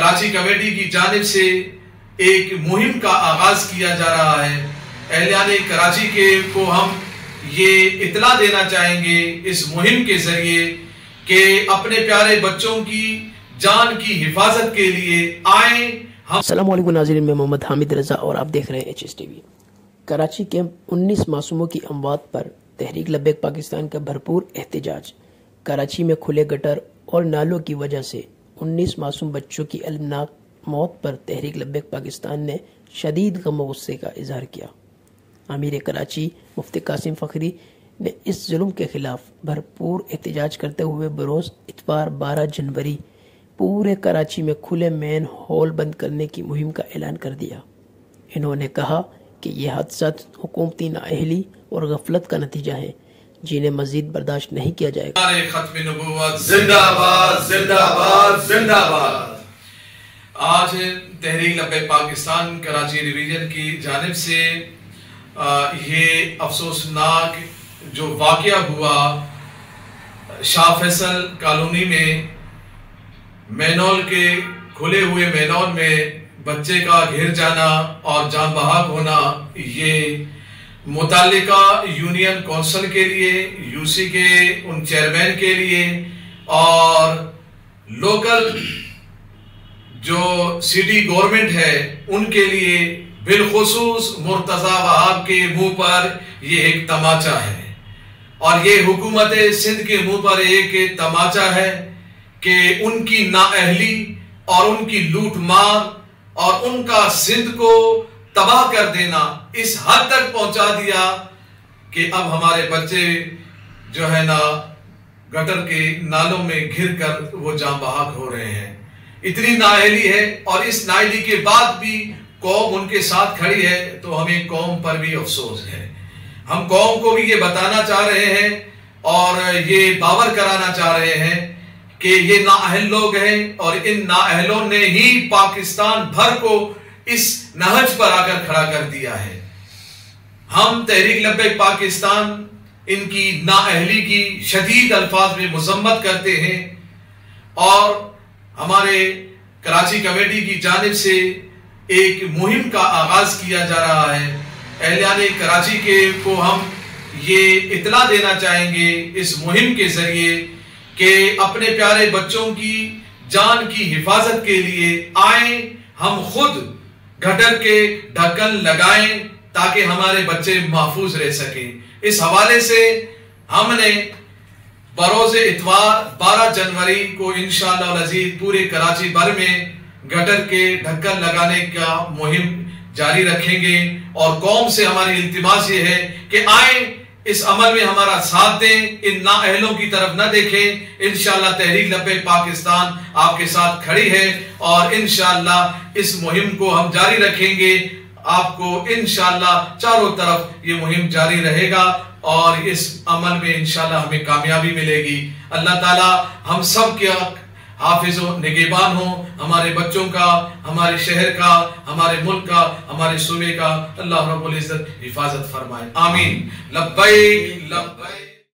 Karachi committee की जानिब से एक मुहिम का आगाज किया जा रहा है। अहलियाने कराची को हम ये इत्तला देना चाहेंगे इस मुहिम के जरिए कि अपने प्यारे बच्चों की जान की हिफाजत के लिए आए। अस्सलाम वालेकुम नाज़रीन, मैं मोहम्मद हामिद रजा और आप देख रहे हैं HSTV। कराची के 19 मासूमों की अमवात पर तहरीक लब्बैक पाकिस्तान का भरपूर एहतजाज। कराची में खुले गटर और नालों की वजह से 19 मासूम बच्चों की अलमनाक मौत पर तहरीक लब्बैक पाकिस्तान ने शदीद गम और गुस्से का इजहार किया। अमीर कराची मुफ्ती कासिम फखरी ने इस जुल्म के खिलाफ भरपूर एहतजाज करते हुए बरोज़ इतवार 12 जनवरी पूरे कराची में खुले मेन हॉल बंद करने की मुहिम का ऐलान कर दिया। इन्होंने कहा कि यह हादसा हुकूमती नाअहली और गफलत का नतीजा है जिन्हें मजीद बर्दाश्त नहीं किया जाएगा। खत्म नबूवत जिंदाबाद जिंदाबाद जिंदाबाद। आज तहरीक लब्बैक पाकिस्तान कराची डिवीजन की जानिब से ये अफसोसनाक जो वाक़या हुआ शाह फैसल कॉलोनी में मैनोल के खुले हुए मैनोल में बच्चे का घिर जाना और जान बहक होना, ये मुताल्लिका यूनियन काउंसिल के लिए, यूसी के उन चेयरमैन के लिए और लोकल जो सिटी गवर्नमेंट है उनके लिए बिलखुसूस मुर्तज़ा वहाब के मुंह पर ये एक तमाचा है। और ये हुकूमत सिंध के मुंह पर एक तमाचा है कि उनकी नाअहली और उनकी लूट मार और उनका सिंध को तबाह कर देना इस हद तक पहुंचा दिया कि अब हमारे बच्चे जो है ना गटर के नालों में घिर कर वो जान बहक हो रहे हैं। इतनी नाअहली है और इस नाअहली के बाद भी कौम उनके साथ खड़ी है, तो हमें कौम पर भी अफसोस है। हम कौम को भी ये बताना चाह रहे हैं और ये बावर कराना चाह रहे हैं कि ये नाअहल लोग हैं और इन नाअहलों ने ही पाकिस्तान भर को इस नहज पर आकर खड़ा कर दिया है। हम तहरीक लब्बैक पाकिस्तान इनकी नाअहली की शदीद अल्फाज में मुजम्मत करते हैं और हमारे कराची कमेटी की जानिब से एक मुहिम का आगाज किया जा रहा है। अहलियाने कराची को हम ये इत्तला देना चाहेंगे इस मुहिम के जरिए कि अपने प्यारे बच्चों की जान की हिफाजत के लिए आए, हम खुद गटर के ढक्कन लगाएं ताकि हमारे बच्चे महफूज रह सके। इस हवाले से हमने बरोज़ इतवार 12 जनवरी को इंशाअल्लाह अज़ीज़ पूरे कराची भर में गटर के ढक्कन लगाने का मुहिम जारी रखेंगे और कौम से हमारी इल्तिमास ये है कि आए इस अमल में हमारा साथ दें, इन नाअहलों की तरफ न देखें। इंशाअल्लाह तहरीक लब्बैक पाकिस्तान आपके साथ खड़ी है और इंशाअल्लाह इस मुहिम को हम जारी रखेंगे। आपको इंशाअल्लाह चारों तरफ ये मुहिम जारी रहेगा और इस अमल में इंशाअल्लाह हमें कामयाबी मिलेगी। अल्लाह ताला हम सब के हाफिज हो, निगहबान हो, हमारे बच्चों का, हमारे शहर का, हमारे मुल्क का, हमारे सूबे का अल्लाह रब्बुल इज्जत हिफाजत फरमाए। आमीन। लब्बैक लब्बैक।